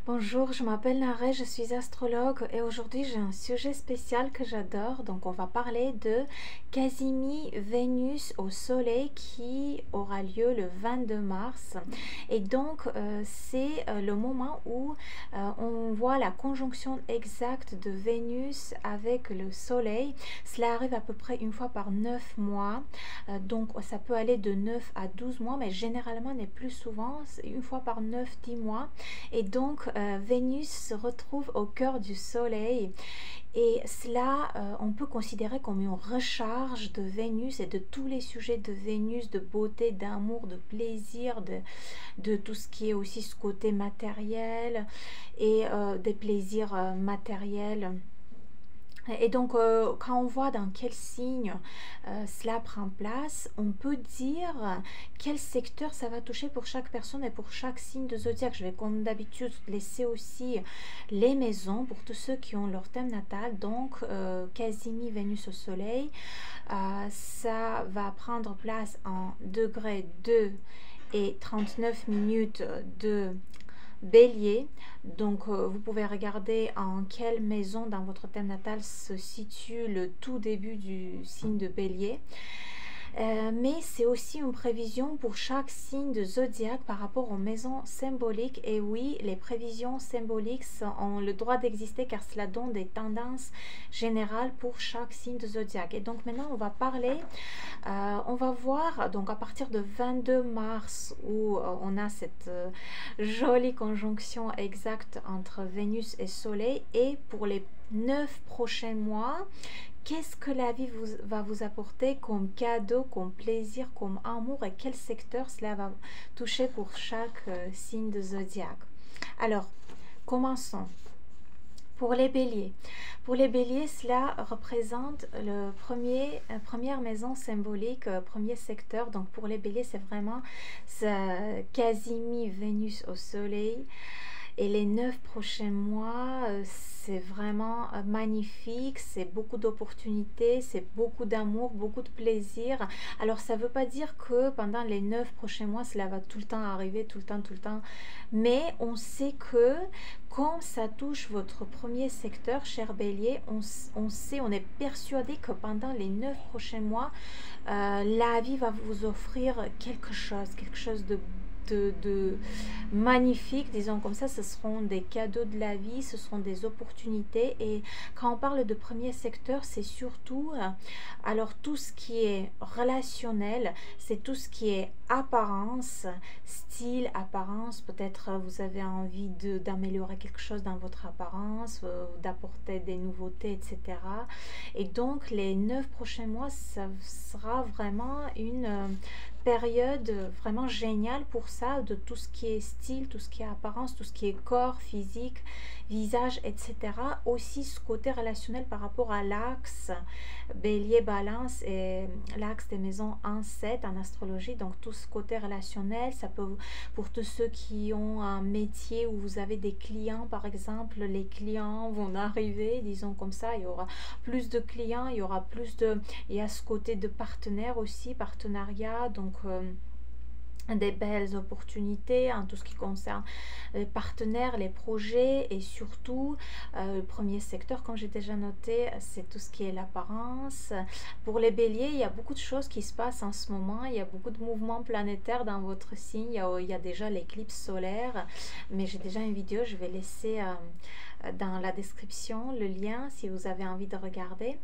Bonjour, je m'appelle Naré, je suis astrologue et aujourd'hui j'ai un sujet spécial que j'adore. Donc on va parler de Casimi Vénus au Soleil qui aura lieu le 22 mars. Et donc c'est le moment où on voit la conjonction exacte de Vénus avec le Soleil. Cela arrive à peu près une fois par 9 mois. Donc ça peut aller de 9 à 12 mois, mais généralement n'est plus souvent, c'est une fois par 9-10 mois. Et donc Vénus se retrouve au cœur du Soleil et cela on peut considérer comme une recharge de Vénus et de tous les sujets de Vénus, de beauté, d'amour, de plaisir, de tout ce qui est aussi ce côté matériel et des plaisirs matériels. Et donc, quand on voit dans quel signe cela prend place, on peut dire quel secteur ça va toucher pour chaque personne et pour chaque signe de zodiaque. Je vais, comme d'habitude, laisser aussi les maisons pour tous ceux qui ont leur thème natal. Donc, Casimi, Vénus au Soleil, ça va prendre place en degré 2 et 39 minutes de Bélier. Donc vous pouvez regarder en quelle maison dans votre thème natal se situe le tout début du signe de Bélier. Mais c'est aussi une prévision pour chaque signe de zodiaque par rapport aux maisons symboliques. Et oui, les prévisions symboliques ont le droit d'exister car cela donne des tendances générales pour chaque signe de zodiaque. Et donc maintenant, on va parler, on va voir donc à partir de 22 mars où on a cette jolie conjonction exacte entre Vénus et Soleil, et pour les 9 prochains mois, qu'est-ce que la vie va vous apporter comme cadeau, comme plaisir, comme amour, et quel secteur cela va toucher pour chaque signe de zodiaque. Alors, commençons. Pour les béliers. Pour les béliers, cela représente le première maison symbolique, premier secteur. Donc pour les béliers, c'est vraiment Casimi Vénus au Soleil. Et les 9 prochains mois, c'est vraiment magnifique, c'est beaucoup d'opportunités, c'est beaucoup d'amour, beaucoup de plaisir. Alors ça ne veut pas dire que pendant les 9 prochains mois, cela va tout le temps arriver, tout le temps. Mais on sait que quand ça touche votre premier secteur, cher Bélier, on sait, on est persuadé que pendant les 9 prochains mois, la vie va vous offrir quelque chose de magnifique, disons comme ça. Ce seront des cadeaux de la vie, ce seront des opportunités. Et quand on parle de premier secteur, c'est surtout alors tout ce qui est relationnel, c'est tout ce qui est apparence, style, apparence. Peut-être vous avez envie d'améliorer quelque chose dans votre apparence, d'apporter des nouveautés, etc. Et donc les 9 prochains mois, ça sera vraiment une période vraiment géniale pour ça, de tout ce qui est style, tout ce qui est apparence, tout ce qui est corps, physique, visage, etc. Aussi ce côté relationnel par rapport à l'axe Bélier Balance et l'axe des maisons 1-7 en astrologie. Donc tout ce côté relationnel, ça peut, pour tous ceux qui ont un métier où vous avez des clients par exemple, les clients vont arriver, disons comme ça, il y aura plus de clients, il y aura plus de, il y a ce côté de partenaire aussi, partenariat. Donc des belles opportunités en tout ce qui concerne les partenaires, les projets, et surtout le premier secteur, comme j'ai déjà noté, c'est tout ce qui est l'apparence. Pour les béliers, il y a beaucoup de choses qui se passent en ce moment, il y a beaucoup de mouvements planétaires dans votre signe, il y a déjà l'éclipse solaire, mais j'ai déjà une vidéo, je vais laisser dans la description le lien si vous avez envie de regarder.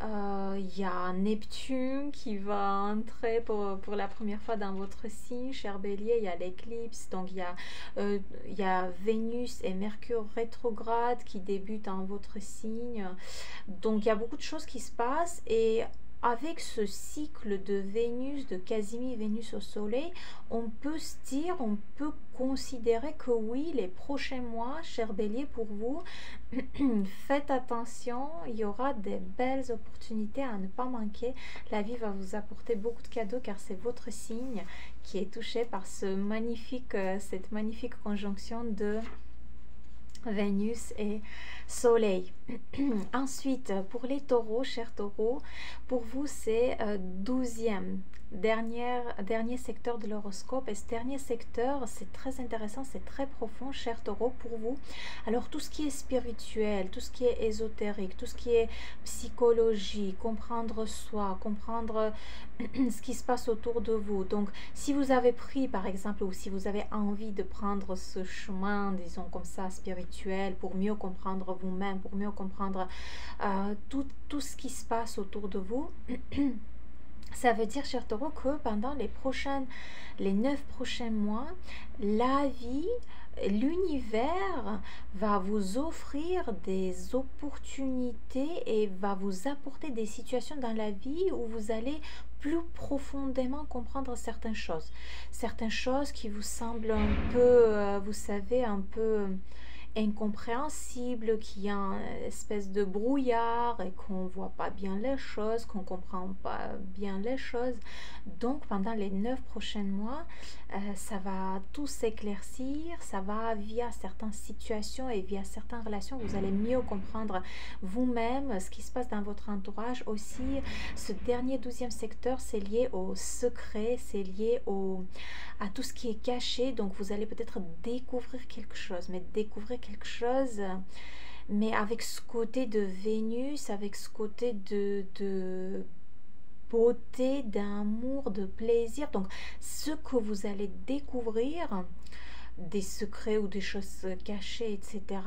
Il y a Neptune qui va entrer pour la première fois dans votre signe, cher bélier. Il y a l'éclipse, donc il y a Vénus et Mercure rétrograde qui débutent en votre signe. Donc il y a beaucoup de choses qui se passent, et avec ce cycle de Vénus, de Casimi Vénus au Soleil, on peut se dire, on peut considérer que oui, les prochains mois, cher Bélier, pour vous, faites attention, il y aura des belles opportunités à ne pas manquer. La vie va vous apporter beaucoup de cadeaux car c'est votre signe qui est touché par cette magnifique conjonction de Vénus et Soleil. Ensuite, pour les taureaux, chers taureaux, pour vous c'est 12e dernier secteur de l'horoscope. Et ce dernier secteur, c'est très intéressant, c'est très profond, cher Taureau, pour vous. Alors, tout ce qui est spirituel, tout ce qui est ésotérique, tout ce qui est psychologie, comprendre soi, comprendre ce qui se passe autour de vous. Donc, si vous avez pris, par exemple, ou si vous avez envie de prendre ce chemin, disons comme ça, spirituel, pour mieux comprendre vous-même, pour mieux comprendre tout ce qui se passe autour de vous, ça veut dire, cher Taureau, que pendant les 9 prochains mois, la vie, l'univers va vous offrir des opportunités et va vous apporter des situations dans la vie où vous allez plus profondément comprendre certaines choses. Certaines choses qui vous semblent un peu, vous savez, un peu incompréhensible, qu'il y a une espèce de brouillard et qu'on voit pas bien les choses, qu'on comprend pas bien les choses. Donc pendant les 9 prochains mois, ça va tout s'éclaircir, ça va via certaines situations et via certaines relations, vous allez mieux comprendre vous-même ce qui se passe dans votre entourage. Aussi, ce dernier 12e secteur, c'est lié au secret, c'est lié à tout ce qui est caché. Donc vous allez peut-être découvrir quelque chose, mais avec ce côté de Vénus, avec ce côté de beauté, d'amour, de plaisir. Donc ce que vous allez découvrir, des secrets ou des choses cachées, etc.,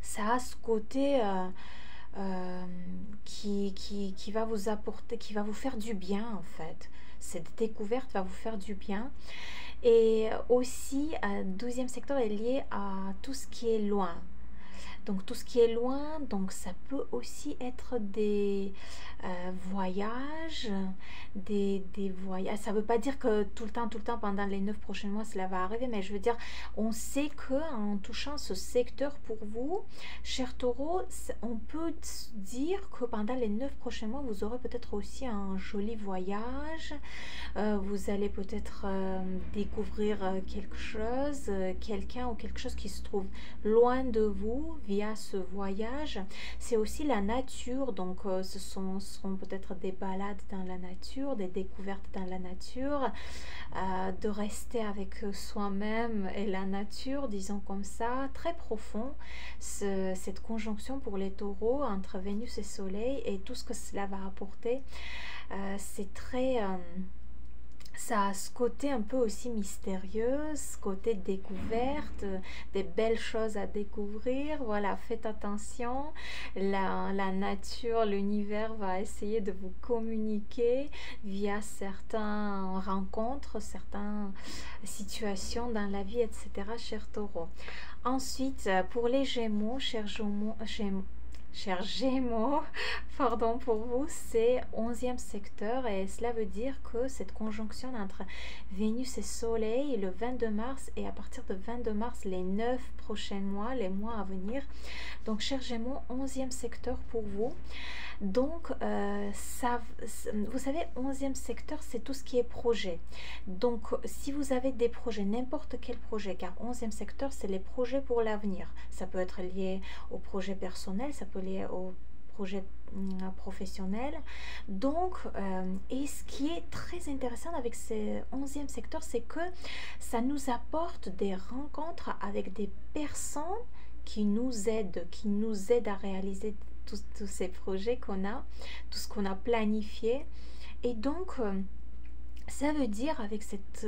ça a ce côté qui va vous apporter, qui va vous faire du bien en fait. Cette découverte va vous faire du bien. Et aussi, un 12e secteur est lié à tout ce qui est loin. Donc tout ce qui est loin, donc ça peut aussi être des voyages, des voyages. Ça ne veut pas dire que tout le temps, pendant les 9 prochains mois, cela va arriver, mais je veux dire, on sait qu'en touchant ce secteur pour vous, cher Taureau, on peut dire que pendant les 9 prochains mois, vous aurez peut-être aussi un joli voyage. Vous allez peut-être découvrir quelque chose, quelqu'un ou quelque chose qui se trouve loin de vous via ce voyage. C'est aussi la nature, donc ce seront peut-être des balades dans la nature, des découvertes dans la nature, de rester avec soi-même et la nature, disons comme ça, très profond. Cette conjonction pour les taureaux entre Vénus et Soleil et tout ce que cela va apporter, c'est très... ça a ce côté un peu aussi mystérieux, ce côté découverte, des belles choses à découvrir. Voilà, faites attention. La nature, l'univers va essayer de vous communiquer via certaines rencontres, certaines situations dans la vie, etc., cher Taureau. Ensuite, pour les Gémeaux, Chers Gémeaux, pardon pour vous, c'est 11e secteur et cela veut dire que cette conjonction entre Vénus et Soleil le 22 mars et à partir de 22 mars, les 9 prochains mois, les mois à venir. Donc, chers Gémeaux, 11e secteur pour vous. Donc, vous savez, 11e secteur, c'est tout ce qui est projet. Donc, si vous avez des projets, n'importe quel projet, car 11e secteur, c'est les projets pour l'avenir. Ça peut être lié au projet personnel, ça peut être lié au projet professionnel. Donc, et ce qui est très intéressant avec ce 11e secteur, c'est que ça nous apporte des rencontres avec des personnes qui nous aident à réaliser tous ces projets qu'on a, tout ce qu'on a planifié. Et donc, ça veut dire, avec cette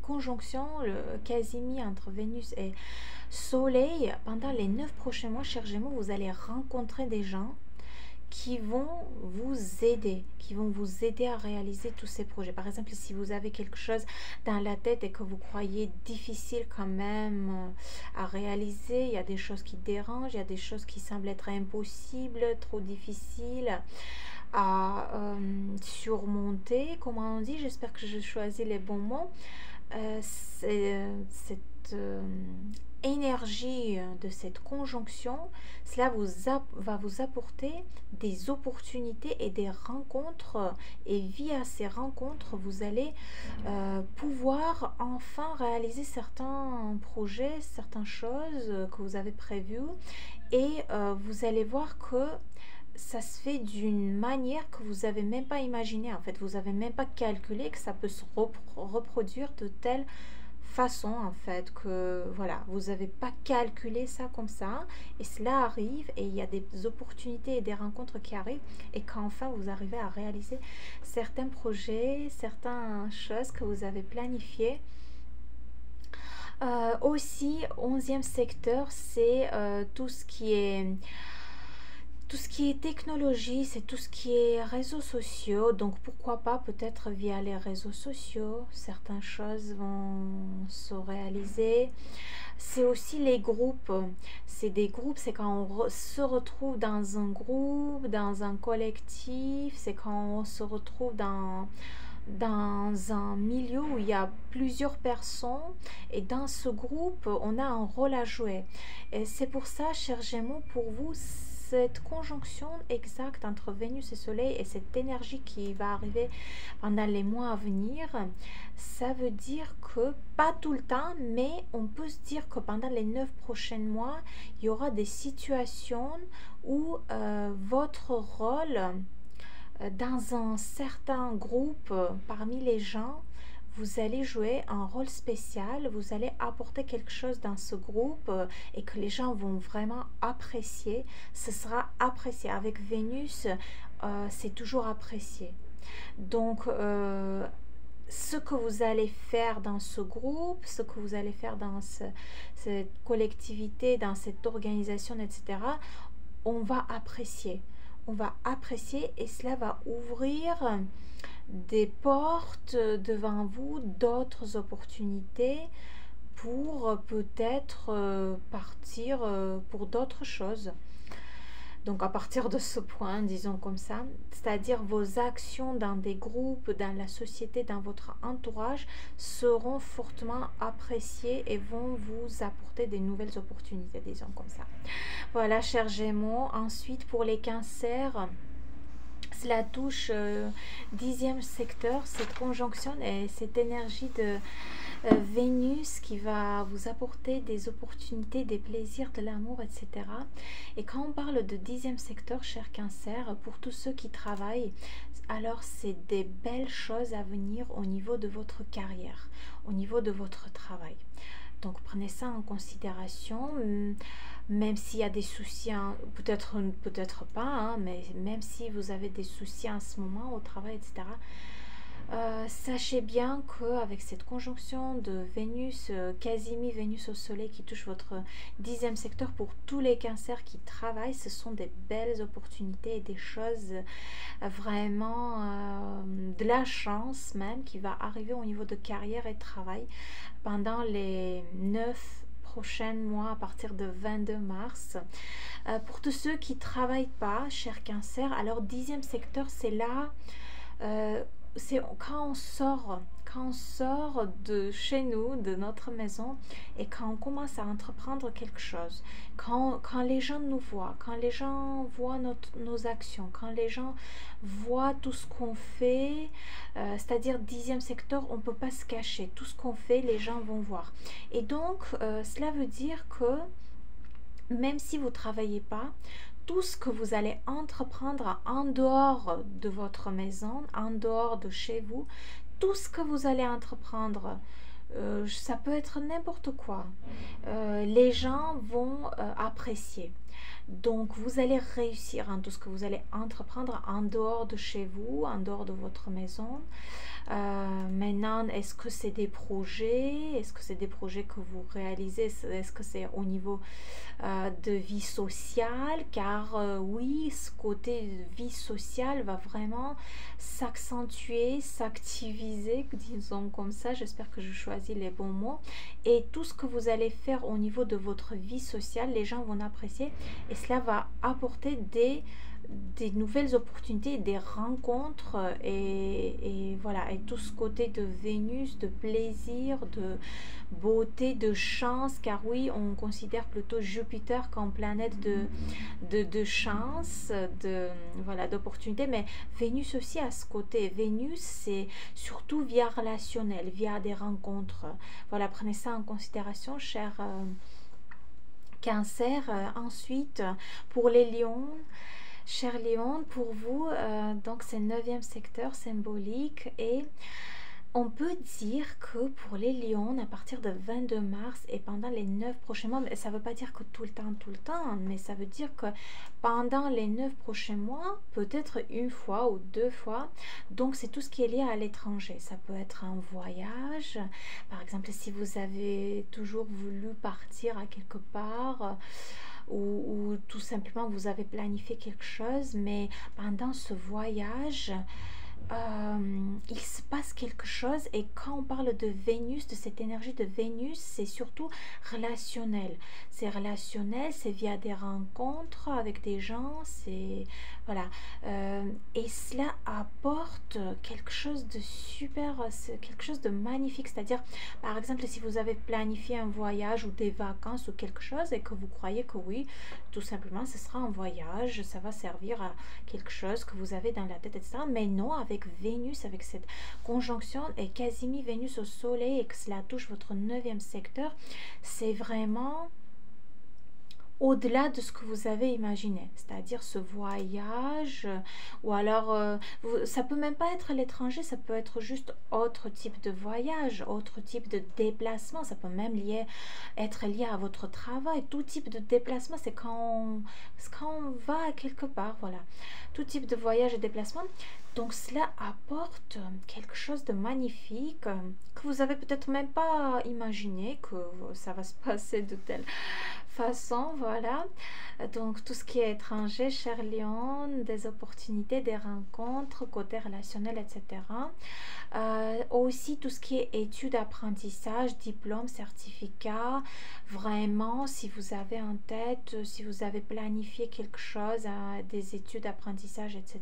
conjonction, le quasimi entre Vénus et Soleil, pendant les 9 prochains mois, chers Gémeaux, vous allez rencontrer des gens qui vont vous aider à réaliser tous ces projets. Par exemple, si vous avez quelque chose dans la tête et que vous croyez difficile quand même à réaliser, il y a des choses qui dérangent, il y a des choses qui semblent être impossibles, trop difficiles à surmonter, comment on dit, j'espère que je choisis les bons mots. Cette énergie de cette conjonction, cela va vous apporter des opportunités et des rencontres, et via ces rencontres vous allez pouvoir enfin réaliser certains projets, certaines choses que vous avez prévues, et vous allez voir que ça se fait d'une manière que vous n'avez même pas imaginé. En fait, vous n'avez même pas calculé que ça peut se reproduire de telle façon, en fait, que voilà, vous n'avez pas calculé ça comme ça, et cela arrive, et il y a des opportunités et des rencontres qui arrivent, et quand enfin vous arrivez à réaliser certains projets, certaines choses que vous avez planifiées. Aussi, 11e secteur, c'est tout ce qui est technologie, c'est tout ce qui est réseaux sociaux. Donc pourquoi pas peut-être via les réseaux sociaux, certaines choses vont se réaliser. C'est aussi les groupes. C'est des groupes, c'est quand on se retrouve dans un groupe, dans un collectif, c'est quand on se retrouve dans un milieu où il y a plusieurs personnes, et dans ce groupe on a un rôle à jouer. Et c'est pour ça, cher Gémeaux, pour vous, cette conjonction exacte entre Vénus et Soleil et cette énergie qui va arriver pendant les mois à venir, ça veut dire que, pas tout le temps, mais on peut se dire que pendant les 9 prochains mois, il y aura des situations où votre rôle dans un certain groupe, parmi les gens, vous allez jouer un rôle spécial, vous allez apporter quelque chose dans ce groupe, et que les gens vont vraiment apprécier. Ce sera apprécié. Avec Vénus, c'est toujours apprécié. Donc, ce que vous allez faire dans ce groupe, ce que vous allez faire dans cette collectivité, dans cette organisation, etc., on va apprécier. On va apprécier, et cela va ouvrir des portes devant vous, d'autres opportunités pour peut-être partir pour d'autres choses. Donc à partir de ce point, disons comme ça, c'est-à-dire vos actions dans des groupes, dans la société, dans votre entourage, seront fortement appréciées et vont vous apporter des nouvelles opportunités, disons comme ça. Voilà, chers Gémeaux. Ensuite, pour les cancers, cela touche 10e secteur, cette conjonction et cette énergie de Vénus qui va vous apporter des opportunités, des plaisirs, de l'amour, etc. Et quand on parle de 10e secteur, cher Cancer, pour tous ceux qui travaillent, alors c'est des belles choses à venir au niveau de votre carrière, au niveau de votre travail. Donc prenez ça en considération, même s'il y a des soucis, peut-être pas, hein, mais même si vous avez des soucis en ce moment au travail, etc., sachez bien qu'avec cette conjonction de Vénus, Casimi, Vénus au Soleil qui touche votre 10e secteur, pour tous les cancers qui travaillent, ce sont des belles opportunités et des choses vraiment de la chance même qui va arriver au niveau de carrière et de travail pendant les 9 prochains mois à partir de 22 mars. Pour tous ceux qui ne travaillent pas, cher Cancer, alors 10e secteur, c'est là... c'est quand on sort de chez nous, de notre maison, et quand on commence à entreprendre quelque chose, quand les gens nous voient, quand les gens voient nos actions, quand les gens voient tout ce qu'on fait, c'est-à-dire 10e secteur, on ne peut pas se cacher, tout ce qu'on fait, les gens vont voir. Et donc, cela veut dire que même si vous ne travaillez pas, tout ce que vous allez entreprendre en dehors de votre maison, en dehors de chez vous, tout ce que vous allez entreprendre, ça peut être n'importe quoi. Les gens vont apprécier. Donc, vous allez réussir en tout ce que vous allez entreprendre en dehors de chez vous, en dehors de votre maison. Maintenant, est-ce que c'est des projets? Est-ce que c'est des projets que vous réalisez? Est-ce que c'est au niveau de vie sociale? Car oui, ce côté de vie sociale va vraiment s'accentuer, s'activiser, disons comme ça. J'espère que je choisis les bons mots. Et tout ce que vous allez faire au niveau de votre vie sociale, les gens vont apprécier, et cela va apporter des nouvelles opportunités, des rencontres, et voilà, et tout ce côté de Vénus, de plaisir, de beauté, de chance, car oui, on considère plutôt Jupiter comme planète de chance, voilà, d'opportunité, mais Vénus aussi a ce côté. Vénus, c'est surtout via relationnel, via des rencontres. Voilà, prenez ça en considération, cher Cancer. Ensuite, pour les lions, Cher Lion, pour vous, donc c'est 9e secteur symbolique et on peut dire que pour les lions, à partir de 22 mars et pendant les 9 prochains mois, mais ça ne veut pas dire que tout le temps, mais ça veut dire que pendant les 9 prochains mois, peut-être une fois ou deux fois, donc c'est tout ce qui est lié à l'étranger. Ça peut être un voyage, par exemple si vous avez toujours voulu partir à quelque part, ou tout simplement vous avez planifié quelque chose, mais pendant ce voyage, il se passe quelque chose et quand on parle de Vénus, de cette énergie de Vénus, c'est surtout relationnel. C'est relationnel, c'est via des rencontres avec des gens, c'est voilà. Et cela apporte quelque chose de super, quelque chose de magnifique. C'est-à-dire, par exemple, si vous avez planifié un voyage ou des vacances ou quelque chose et que vous croyez que oui, tout simplement, ce sera un voyage, ça va servir à quelque chose que vous avez dans la tête, etc. Mais non, avec Vénus, avec cette conjonction et Casimir Vénus au soleil et que cela touche votre 9e secteur, c'est vraiment au-delà de ce que vous avez imaginé, c'est-à-dire ce voyage, ou alors ça peut même pas être à l'étranger, ça peut être juste autre type de voyage, autre type de déplacement, ça peut même être lié à votre travail, tout type de déplacement, c'est quand on va quelque part, voilà, tout type de voyage et déplacement. Donc cela apporte quelque chose de magnifique que vous avez peut-être même pas imaginé que ça va se passer de telle façon, voilà. Donc tout ce qui est étranger, cher Lion, des opportunités, des rencontres, côté relationnel, etc. Aussi tout ce qui est études, apprentissage, diplôme, certificat, vraiment si vous avez en tête, si vous avez planifié quelque chose, des études, apprentissage, etc.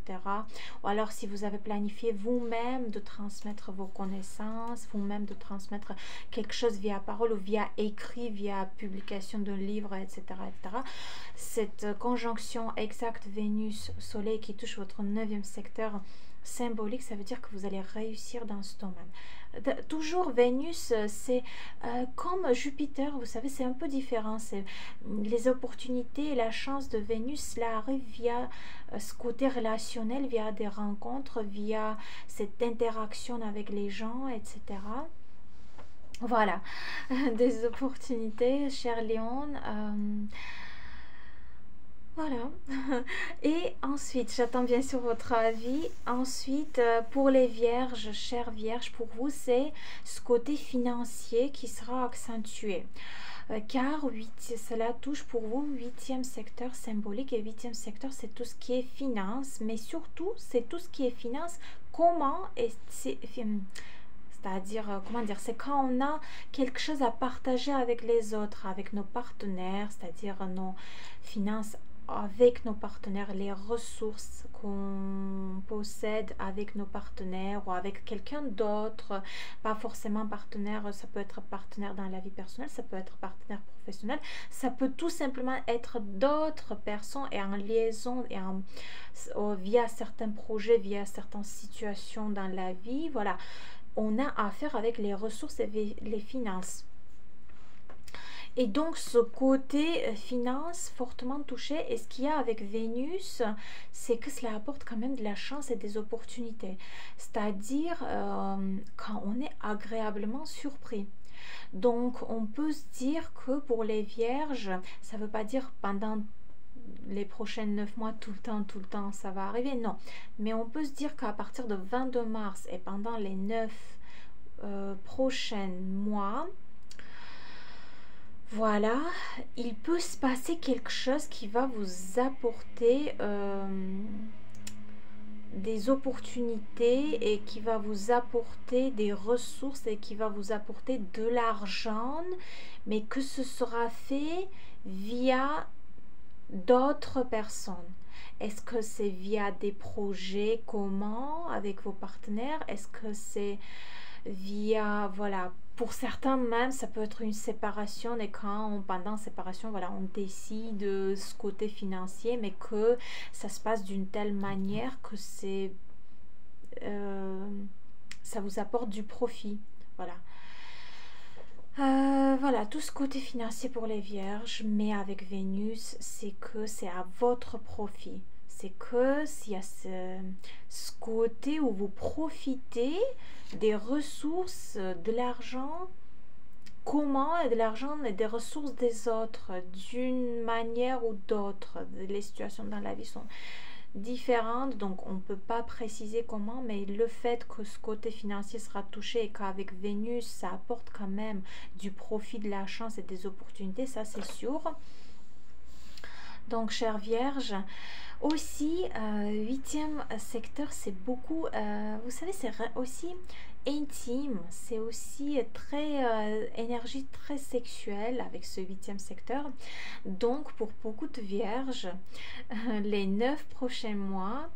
Ou alors si vous avez planifié vous-même de transmettre vos connaissances, vous-même de transmettre quelque chose via parole ou via écrit, via publication d'un livre, etc., etc. Cette conjonction exacte Vénus-Soleil qui touche votre 9e secteur symbolique, ça veut dire que vous allez réussir dans ce domaine. Toujours Vénus, c'est comme Jupiter, vous savez, c'est un peu différent. C'est les opportunités et la chance de Vénus, cela arrive via ce côté relationnel, via des rencontres, via cette interaction avec les gens, etc. Voilà, des opportunités, cher Léon. Voilà. Et ensuite, j'attends bien sûr votre avis. Ensuite, pour les vierges, chères vierges, pour vous, c'est ce côté financier qui sera accentué. Car cela touche pour vous 8e secteur symbolique. Et 8e secteur, c'est tout ce qui est finance. Mais surtout, c'est tout ce qui est finance. Comment c'est-à-dire, comment dire, c'est quand on a quelque chose à partager avec les autres, avec nos partenaires, c'est-à-dire nos finances avec nos partenaires, les ressources qu'on possède avec nos partenaires ou avec quelqu'un d'autre, pas forcément partenaire, ça peut être partenaire dans la vie personnelle, ça peut être partenaire professionnel, ça peut tout simplement être d'autres personnes et en liaison et via certains projets, via certaines situations dans la vie, voilà. On a affaire avec les ressources et les finances. Et donc ce côté finance fortement touché, et ce qu'il y a avec Vénus, c'est que cela apporte quand même de la chance et des opportunités. C'est-à-dire quand on est agréablement surpris. Donc on peut se dire que pour les vierges, ça ne veut pas dire pendant les prochaines 9 mois, tout le temps, ça va arriver, non. Mais on peut se dire qu'à partir de 22 mars et pendant les 9 prochains mois, voilà, il peut se passer quelque chose qui va vous apporter des opportunités et qui va vous apporter des ressources et qui va vous apporter de l'argent, mais que ce sera fait via d'autres personnes. Est-ce que c'est via des projets communs avec vos partenaires? Est-ce que c'est via, voilà, pour certains même, ça peut être une séparation et quand pendant séparation, voilà, on décide de ce côté financier, mais que ça se passe d'une telle manière que ça vous apporte du profit, voilà. Voilà, tout ce côté financier pour les vierges, mais avec Vénus, c'est que c'est à votre profit. C'est que s'il y a ce côté où vous profitez des ressources, de l'argent commun et de l'argent et des ressources des autres d'une manière ou d'autre. Les situations dans la vie sont différentes, donc on ne peut pas préciser comment, mais le fait que ce côté financier sera touché et qu'avec Vénus, ça apporte quand même du profit, de la chance et des opportunités, ça c'est sûr. Donc, chère Vierge, aussi, huitième secteur, c'est beaucoup, vous savez, c'est aussi intime, c'est aussi très énergie très sexuelle avec ce huitième secteur. Donc, pour beaucoup de vierges, les 9 prochains mois,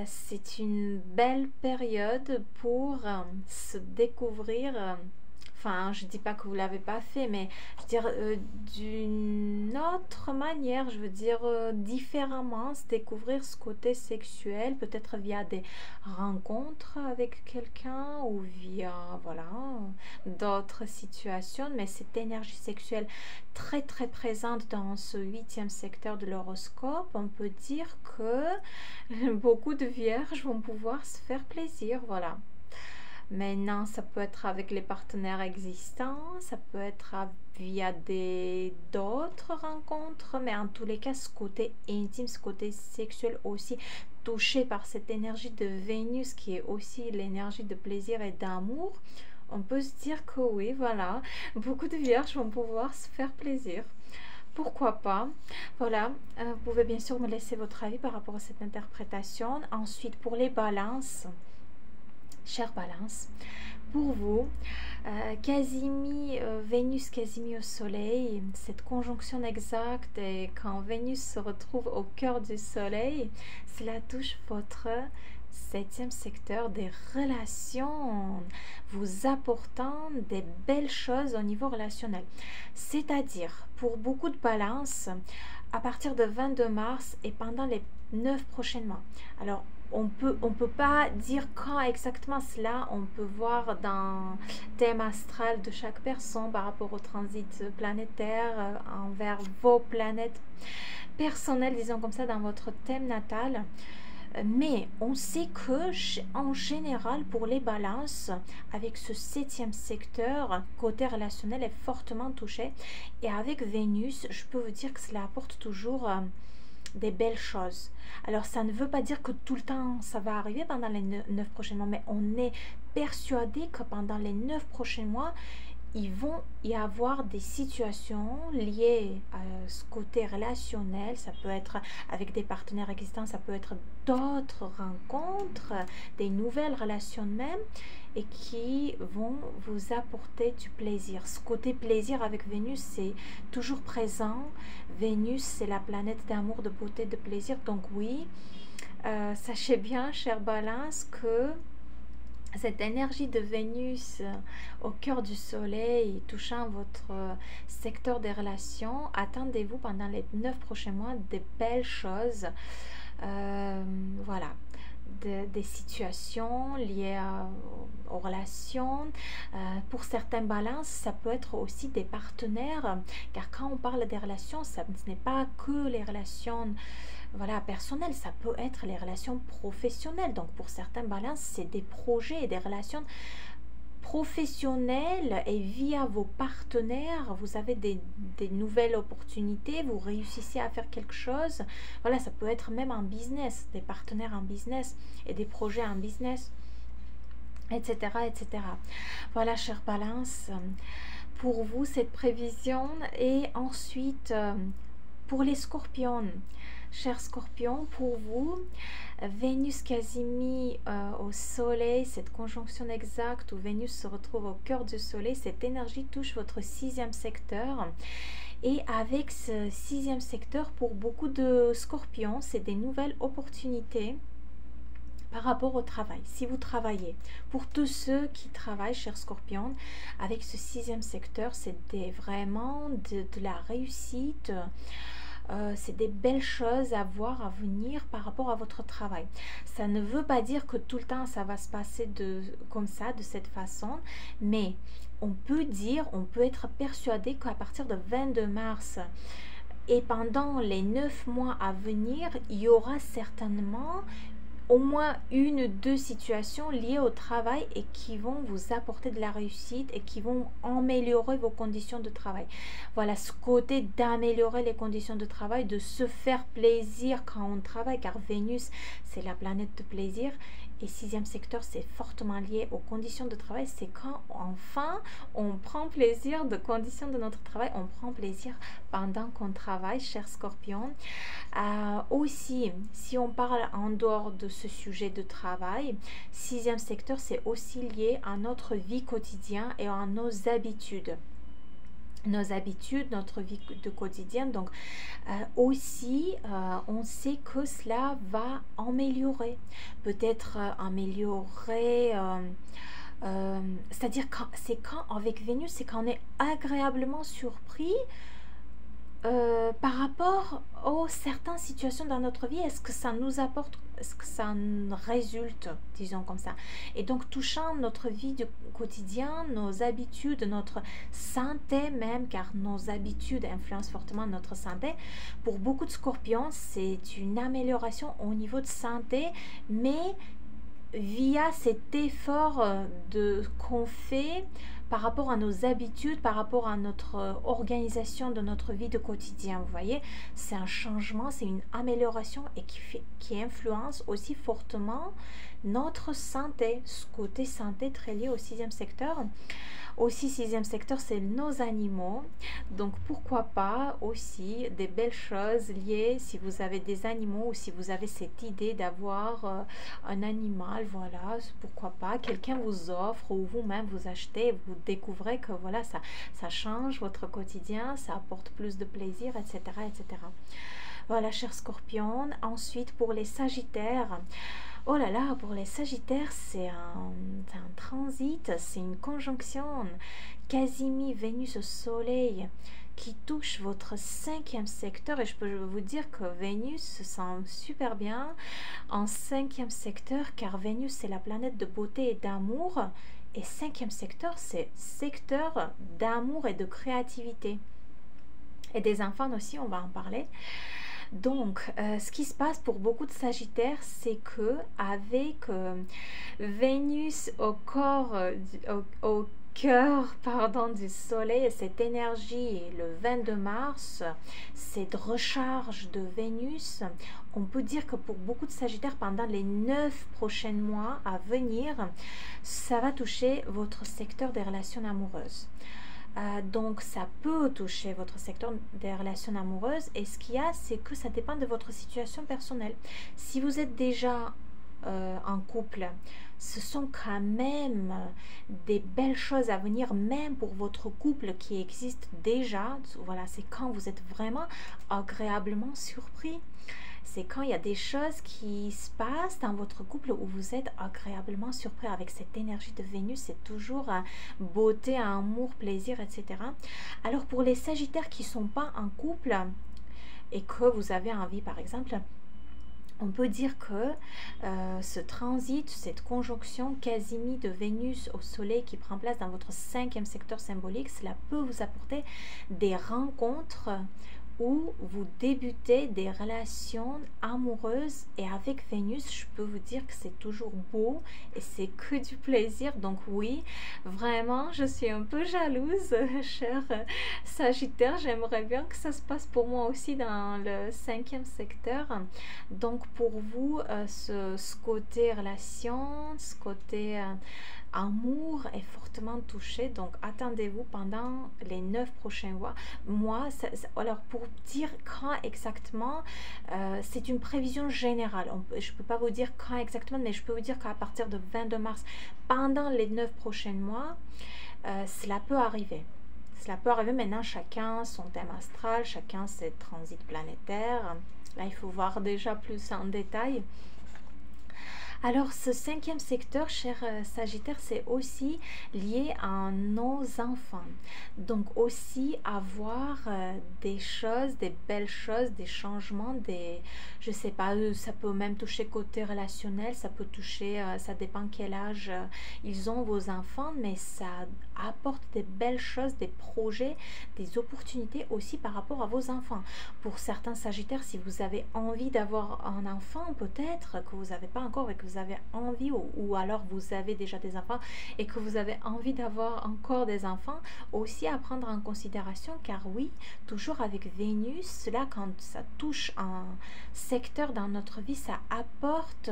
c'est une belle période pour se découvrir. Enfin, je dis pas que vous l'avez pas fait, mais je veux dire d'une autre manière, je veux dire différemment, se découvrir ce côté sexuel, peut-être via des rencontres avec quelqu'un ou via, voilà, d'autres situations, mais cette énergie sexuelle très très présente dans ce huitième secteur de l'horoscope, on peut dire que beaucoup de vierges vont pouvoir se faire plaisir, voilà. Maintenant, ça peut être avec les partenaires existants, ça peut être via d'autres rencontres, mais en tous les cas, ce côté intime, ce côté sexuel aussi touché par cette énergie de Vénus qui est aussi l'énergie de plaisir et d'amour, on peut se dire que oui, voilà, beaucoup de vierges vont pouvoir se faire plaisir. Pourquoi pas? Voilà, vous pouvez bien sûr me laisser votre avis par rapport à cette interprétation. Ensuite, pour les balances, chère Balance, pour vous, Vénus Casimir au Soleil, cette conjonction exacte et quand Vénus se retrouve au cœur du Soleil, cela touche votre septième secteur des relations, vous apportant des belles choses au niveau relationnel. C'est-à-dire, pour beaucoup de balances, à partir de 22 mars et pendant les 9 prochains mois. Alors, on peut pas dire quand exactement cela, on peut voir dans le thème astral de chaque personne par rapport au transit planétaire envers vos planètes personnelles, disons comme ça, dans votre thème natal. Mais on sait que en général pour les balances, avec ce septième secteur, côté relationnel est fortement touché, et avec Vénus, je peux vous dire que cela apporte toujours des belles choses. Alors ça ne veut pas dire que tout le temps ça va arriver pendant les 9 prochains mois, mais on est persuadé que pendant les 9 prochains mois, ils vont y avoir des situations liées à ce côté relationnel. Ça peut être avec des partenaires existants, ça peut être d'autres rencontres, des nouvelles relations même, et qui vont vous apporter du plaisir. Ce côté plaisir avec Vénus, c'est toujours présent. Vénus, c'est la planète d'amour, de beauté, de plaisir. Donc oui, sachez bien, chère Balance, que cette énergie de Vénus au cœur du soleil touchant votre secteur des relations, attendez-vous pendant les 9 prochains mois des belles choses. Voilà, des situations liées aux relations. Pour certaines balances, ça peut être aussi des partenaires, car quand on parle des relations, ce n'est pas que les relations voilà, personnelles, ça peut être les relations professionnelles. Donc pour certaines balances, c'est des projets et des relations professionnelles, et via vos partenaires, vous avez des nouvelles opportunités, vous réussissez à faire quelque chose. Voilà, ça peut être même en business, des partenaires en business et des projets en business, etc. etc. Voilà, chère Balance, pour vous cette prévision. Et ensuite, pour les scorpions, chers scorpions, pour vous, Vénus Casimir au soleil, cette conjonction exacte où Vénus se retrouve au cœur du soleil, cette énergie touche votre sixième secteur. Et avec ce sixième secteur, pour beaucoup de scorpions, c'est des nouvelles opportunités par rapport au travail. Si vous travaillez, pour tous ceux qui travaillent, chers scorpions, avec ce sixième secteur, c'est vraiment de la réussite. C'est des belles choses à voir, à venir par rapport à votre travail. Ça ne veut pas dire que tout le temps ça va se passer comme ça, de cette façon, mais on peut être persuadé qu'à partir de 22 mars Et pendant les 9 mois à venir, il y aura certainement au moins une ou deux situations liées au travail et qui vont vous apporter de la réussite et qui vont améliorer vos conditions de travail. Voilà, ce côté d'améliorer les conditions de travail, de se faire plaisir quand on travaille, car Vénus, c'est la planète de plaisir. Et sixième secteur, c'est fortement lié aux conditions de travail. C'est quand enfin on prend plaisir de conditions de notre travail, on prend plaisir pendant qu'on travaille, cher Scorpion. Aussi, si on parle en dehors de ce sujet de travail, sixième secteur, c'est aussi lié à notre vie quotidienne et à nos habitudes. Notre vie de quotidien. Donc aussi, on sait que cela va améliorer. Peut-être améliorer... c'est-à-dire c'est quand avec Vénus, c'est quand on est agréablement surpris par rapport aux certaines situations dans notre vie. Est-ce que ça nous apporte, est-ce que ça résulte, disons comme ça. Et donc touchant notre vie du quotidien, nos habitudes, notre santé même, car nos habitudes influencent fortement notre santé. Pour beaucoup de Scorpions, c'est une amélioration au niveau de santé, mais via cet effort qu'on fait par rapport à nos habitudes, par rapport à notre organisation de notre vie de quotidien. Vous voyez, c'est un changement, c'est une amélioration et qui influence aussi fortement notre santé, ce côté santé très lié au sixième secteur. Aussi, sixième secteur, c'est nos animaux. Donc, pourquoi pas aussi des belles choses liées, si vous avez des animaux ou si vous avez cette idée d'avoir un animal, voilà, pourquoi pas. Quelqu'un vous offre ou vous-même vous achetez, vous découvrez que voilà, ça change votre quotidien, ça apporte plus de plaisir, etc., etc. Voilà, cher Scorpion. Ensuite, pour les Sagittaires, oh là là, pour les Sagittaires, c'est un transit, c'est une conjonction Casimi, Vénus au Soleil qui touche votre cinquième secteur. Et je peux vous dire que Vénus se sent super bien en cinquième secteur, car Vénus, c'est la planète de beauté et d'amour. Et cinquième secteur, c'est secteur d'amour et de créativité. Et des enfants aussi, on va en parler. Donc, ce qui se passe pour beaucoup de Sagittaires, c'est que avec Vénus au cœur du Soleil et cette énergie le 22 mars, cette recharge de Vénus, on peut dire que pour beaucoup de Sagittaires, pendant les 9 prochains mois à venir, ça va toucher votre secteur des relations amoureuses. Donc ça peut toucher votre secteur des relations amoureuses, et ce qu'il y a, c'est que ça dépend de votre situation personnelle. Si vous êtes déjà en couple, ce sont quand même des belles choses à venir, même pour votre couple qui existe déjà. Voilà, c'est quand vous êtes vraiment agréablement surpris. C'est quand il y a des choses qui se passent dans votre couple où vous êtes agréablement surpris avec cette énergie de Vénus. C'est toujours beauté, amour, plaisir, etc. Alors pour les Sagittaires qui ne sont pas en couple et que vous avez envie, par exemple, on peut dire que ce transit, cette conjonction Casimi de Vénus au Soleil qui prend place dans votre cinquième secteur symbolique, cela peut vous apporter des rencontres où vous débutez des relations amoureuses. Et avec Vénus, je peux vous dire que c'est toujours beau et c'est que du plaisir. Donc oui, vraiment, je suis un peu jalouse, cher Sagittaire. J'aimerais bien que ça se passe pour moi aussi dans le cinquième secteur. Donc pour vous, ce côté relation, ce côté amour est fortement touché. Donc attendez-vous pendant les 9 prochains mois. Alors pour dire quand exactement, c'est une prévision générale. Je ne peux pas vous dire quand exactement, mais je peux vous dire qu'à partir de 22 mars, pendant les 9 prochains mois, cela peut arriver. Cela peut arriver. Maintenant, chacun son thème astral, chacun ses transits planétaires. Là, il faut voir déjà plus en détail. Alors, ce cinquième secteur, cher Sagittaire, c'est aussi lié à nos enfants. Donc, aussi avoir des choses, des belles choses, des changements, je sais pas, ça peut même toucher côté relationnel, ça peut toucher, ça dépend quel âge ils ont, vos enfants, mais ça apporte des belles choses, des projets, des opportunités aussi par rapport à vos enfants. Pour certains Sagittaires, si vous avez envie d'avoir un enfant, peut-être que vous n'avez pas encore et que vous avez envie, ou alors vous avez déjà des enfants et que vous avez envie d'avoir encore des enfants, aussi à prendre en considération, car oui, toujours avec Vénus, cela quand ça touche un secteur dans notre vie, ça apporte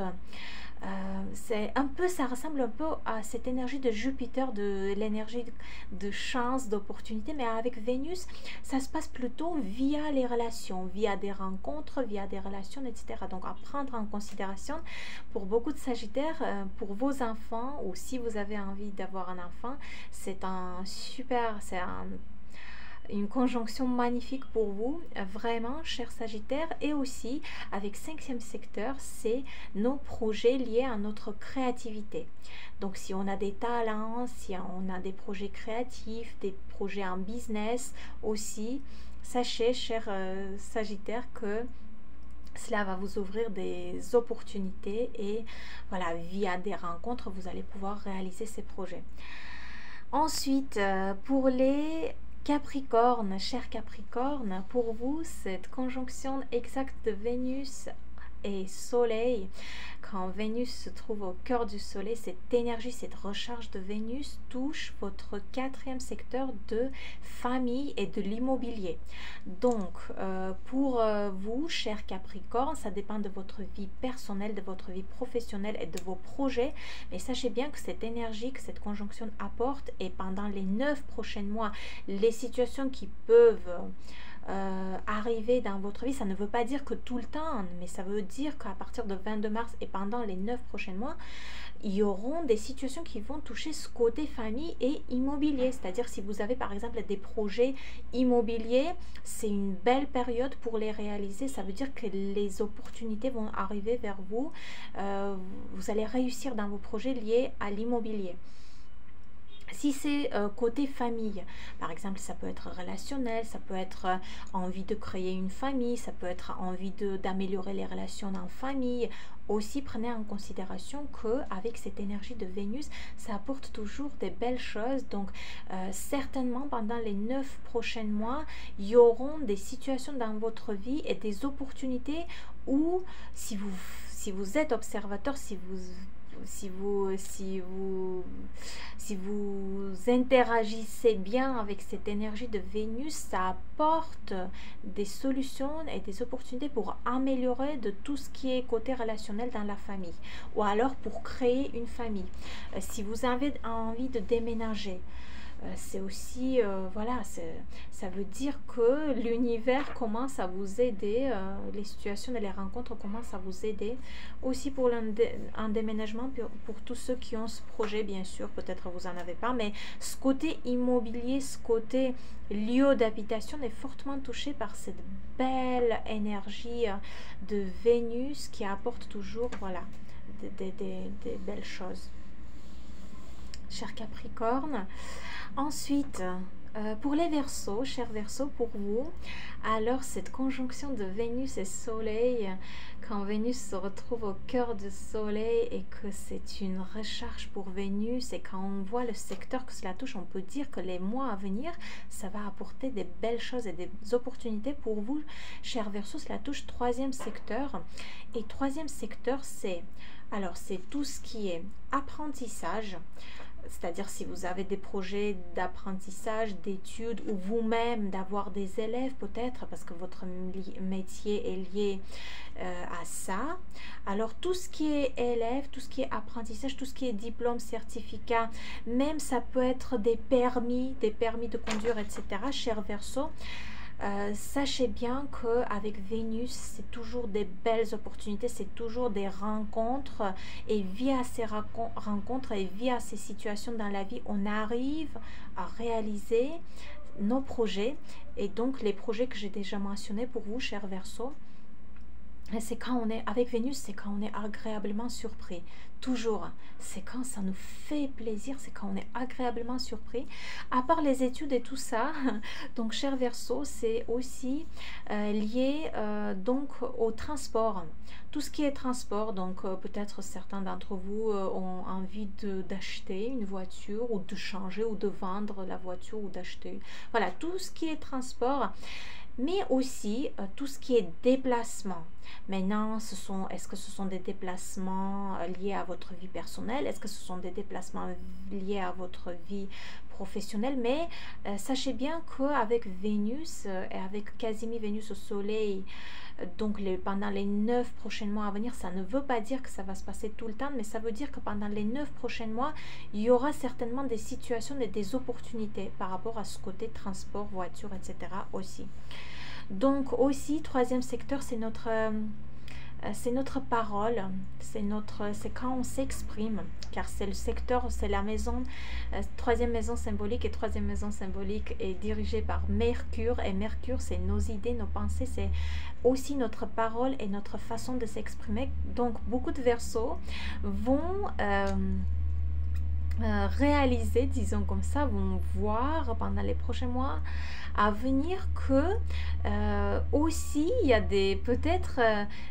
c'est un peu, ça ressemble un peu à cette énergie de Jupiter, de l'énergie de chance, d'opportunité, mais avec Vénus, ça se passe plutôt via les relations, via des rencontres, via des relations, etc. Donc à prendre en considération pour beaucoup de Sagittaires, pour vos enfants, ou si vous avez envie d'avoir un enfant, c'est une conjonction magnifique pour vous, vraiment, cher Sagittaire. Et aussi, avec cinquième secteur, c'est nos projets liés à notre créativité. Donc, si on a des talents, si on a des projets créatifs, des projets en business aussi, sachez, cher Sagittaire, que cela va vous ouvrir des opportunités et voilà, via des rencontres, vous allez pouvoir réaliser ces projets. Ensuite, pour les Capricorne, cher Capricorne, pour vous, cette conjonction exacte de Vénus et Soleil, quand Vénus se trouve au cœur du Soleil, cette énergie, cette recharge de Vénus touche votre quatrième secteur de famille et de l'immobilier. Donc, pour vous, cher Capricorne, ça dépend de votre vie personnelle, de votre vie professionnelle et de vos projets. Mais sachez bien que cette énergie, que cette conjonction apporte, et pendant les 9 prochains mois, les situations qui peuvent arriver dans votre vie, ça ne veut pas dire que tout le temps, mais ça veut dire qu'à partir de 22 mars et pendant les 9 prochains mois, il y auront des situations qui vont toucher ce côté famille et immobilier. C'est-à-dire si vous avez par exemple des projets immobiliers, c'est une belle période pour les réaliser. Ça veut dire que les opportunités vont arriver vers vous. Vous allez réussir dans vos projets liés à l'immobilier. Si c'est côté famille, par exemple, ça peut être relationnel, ça peut être envie de créer une famille, ça peut être envie d'améliorer les relations en famille. Aussi, prenez en considération qu'avec cette énergie de Vénus, ça apporte toujours des belles choses. Donc, certainement, pendant les 9 prochains mois, il y auront des situations dans votre vie et des opportunités où, si vous êtes observateur, si vous interagissez bien avec cette énergie de Vénus, ça apporte des solutions et des opportunités pour améliorer de tout ce qui est côté relationnel dans la famille, ou alors pour créer une famille. Si vous avez envie de déménager, c'est aussi, voilà, ça veut dire que l'univers commence à vous aider, les situations et les rencontres commencent à vous aider. Aussi pour un déménagement, pour tous ceux qui ont ce projet, bien sûr, peut-être vous n'en avez pas, mais ce côté immobilier, ce côté lieu d'habitation est fortement touché par cette belle énergie de Vénus qui apporte toujours, voilà, des belles choses. Cher Capricorne. Ensuite, pour les Verseaux, cher Verseau, pour vous, alors cette conjonction de Vénus et Soleil, quand Vénus se retrouve au cœur du Soleil et que c'est une recharge pour Vénus, et quand on voit le secteur que cela touche, on peut dire que les mois à venir, ça va apporter des belles choses et des opportunités pour vous, cher Verseau. Cela touche troisième secteur, et troisième secteur, c'est tout ce qui est apprentissage. C'est-à-dire si vous avez des projets d'apprentissage, d'études, ou vous-même d'avoir des élèves peut-être, parce que votre métier est lié à ça. Alors tout ce qui est élève, tout ce qui est apprentissage, tout ce qui est diplôme, certificat, même ça peut être des permis de conduire, etc. Cher Verseau, sachez bien qu'avec Vénus, c'est toujours des belles opportunités, c'est toujours des rencontres, et via ces rencontres et via ces situations dans la vie, on arrive à réaliser nos projets. Et donc les projets que j'ai déjà mentionnés pour vous, cher Verseau, c'est quand on est avec Vénus, c'est quand on est agréablement surpris. Toujours, c'est quand ça nous fait plaisir, c'est quand on est agréablement surpris. À part les études et tout ça, donc cher Verseau, c'est aussi lié donc au transport. Tout ce qui est transport, donc peut-être certains d'entre vous ont envie d'acheter une voiture ou de changer ou de vendre la voiture ou d'acheter. Voilà, tout ce qui est transport, mais aussi tout ce qui est déplacement. Maintenant, est-ce que ce sont des déplacements liés à votre vie personnelle? Est-ce que ce sont des déplacements liés à votre vie professionnelle? Mais sachez bien qu'avec Vénus et avec Casimir Vénus au Soleil, donc pendant les 9 prochains mois à venir, ça ne veut pas dire que ça va se passer tout le temps, mais ça veut dire que pendant les 9 prochains mois, il y aura certainement des situations et des opportunités par rapport à ce côté transport, voiture, etc. aussi. Donc aussi, troisième secteur, c'est notre parole, c'est quand on s'exprime, car c'est le secteur, c'est la maison, troisième maison symbolique, et troisième maison symbolique est dirigée par Mercure, et Mercure, c'est nos idées, nos pensées, c'est aussi notre parole et notre façon de s'exprimer. Donc beaucoup de Verseaux vont réaliser, disons comme ça, vont voir pendant les prochains mois à venir que aussi il y a peut-être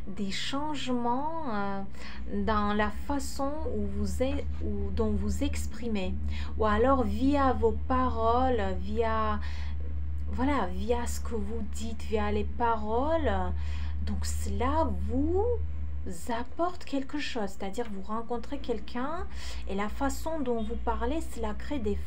des changements dans la façon dont vous exprimez, ou alors via vos paroles, via ce que vous dites, via les paroles. Donc cela vous apporte quelque chose, c'est-à-dire vous rencontrez quelqu'un et la façon dont vous parlez, cela crée des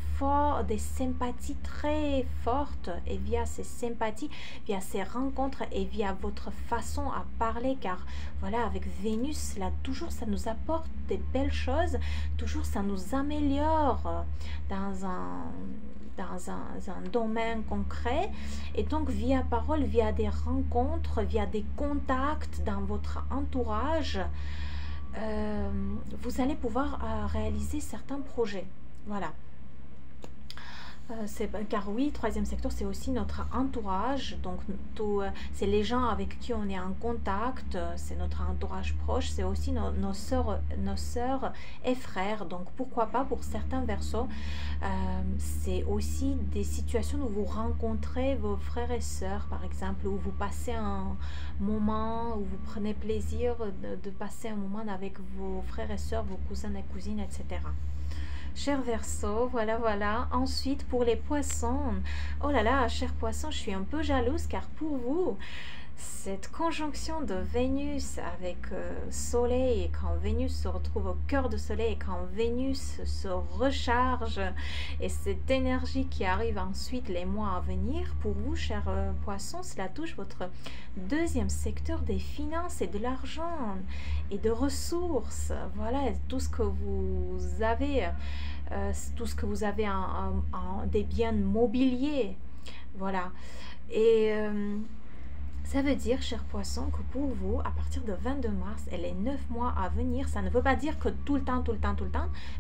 sympathies très fortes, et via ces sympathies, via ces rencontres et via votre façon à parler, car voilà, avec Vénus, là toujours ça nous apporte des belles choses, toujours ça nous améliore dans un domaine concret, et donc via parole, via des rencontres, via des contacts dans votre entourage, vous allez pouvoir réaliser certains projets. Voilà. Car oui, troisième secteur, c'est aussi notre entourage, donc c'est les gens avec qui on est en contact, c'est notre entourage proche, c'est aussi nos sœurs et frères. Donc pourquoi pas pour certains Verseaux, c'est aussi des situations où vous rencontrez vos frères et sœurs, par exemple, où vous passez un moment, où vous prenez plaisir de passer un moment avec vos frères et sœurs, vos cousins et cousines, etc. Cher Verseau, voilà. Ensuite, pour les poissons, oh là là, cher poisson, je suis un peu jalouse, car pour vous, cette conjonction de Vénus avec Soleil, et quand Vénus se retrouve au cœur de Soleil, et quand Vénus se recharge, et cette énergie qui arrive ensuite les mois à venir, pour vous, cher poisson, cela touche votre deuxième secteur des finances et de l'argent et de ressources. Voilà, tout ce que vous avez, des biens mobiliers. Voilà. Et ça veut dire, cher poisson, que pour vous, à partir de 22 mars et les 9 mois à venir, ça ne veut pas dire que tout le temps,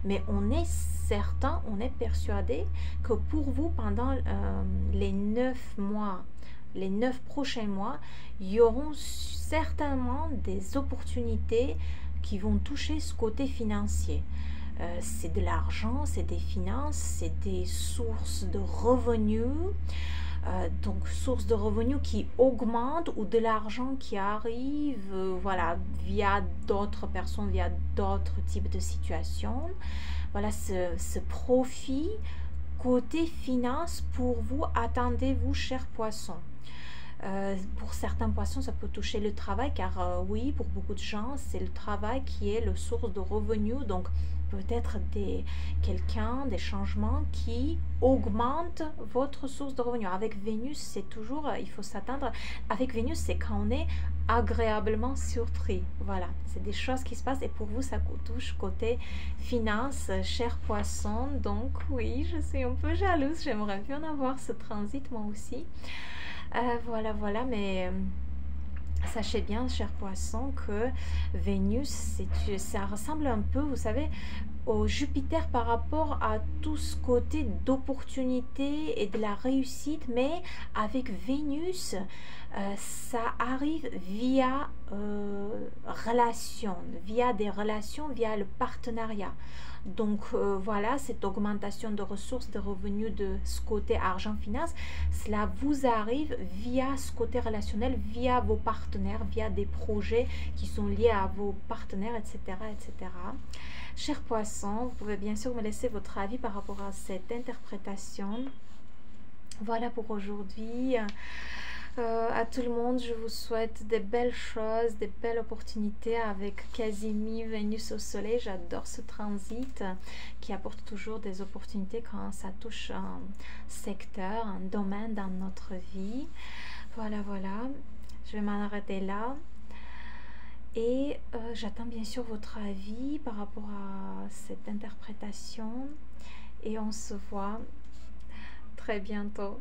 mais on est certain, on est persuadé que pour vous, pendant les 9 mois, les 9 prochains mois, il y auront certainement des opportunités qui vont toucher ce côté financier. C'est de l'argent, c'est des finances, c'est des sources de revenus. Donc source de revenus qui augmente, ou de l'argent qui arrive voilà, via d'autres personnes, via d'autres types de situations. Voilà, ce profit côté finance pour vous, attendez-vous, cher poisson. Pour certains poissons, ça peut toucher le travail, car oui, pour beaucoup de gens, c'est le travail qui est le source de revenus. Donc peut-être des changements qui augmentent votre source de revenus. Avec Vénus, c'est toujours, il faut s'attendre, avec Vénus, c'est quand on est agréablement surpris. Voilà, c'est des choses qui se passent, et pour vous, ça touche côté finance, cher poisson. Donc oui, je suis un peu jalouse, j'aimerais bien avoir ce transit moi aussi. Voilà, mais Sachez bien, cher poisson, que Vénus, ça ressemble un peu, vous savez, au Jupiter par rapport à tout ce côté d'opportunité et de la réussite, mais avec Vénus, ça arrive via relation, via des relations, via le partenariat. Donc voilà, cette augmentation de ressources, de revenus de ce côté argent-finance, cela vous arrive via ce côté relationnel, via vos partenaires, via des projets qui sont liés à vos partenaires, etc., etc. Cher poisson, vous pouvez bien sûr me laisser votre avis par rapport à cette interprétation. Voilà pour aujourd'hui. À tout le monde, je vous souhaite des belles choses, des belles opportunités avec Casimir, Vénus au soleil. J'adore ce transit qui apporte toujours des opportunités quand ça touche un secteur, un domaine dans notre vie. Voilà, voilà. Je vais m'en arrêter là. Et j'attends bien sûr votre avis par rapport à cette interprétation. Et on se voit très bientôt.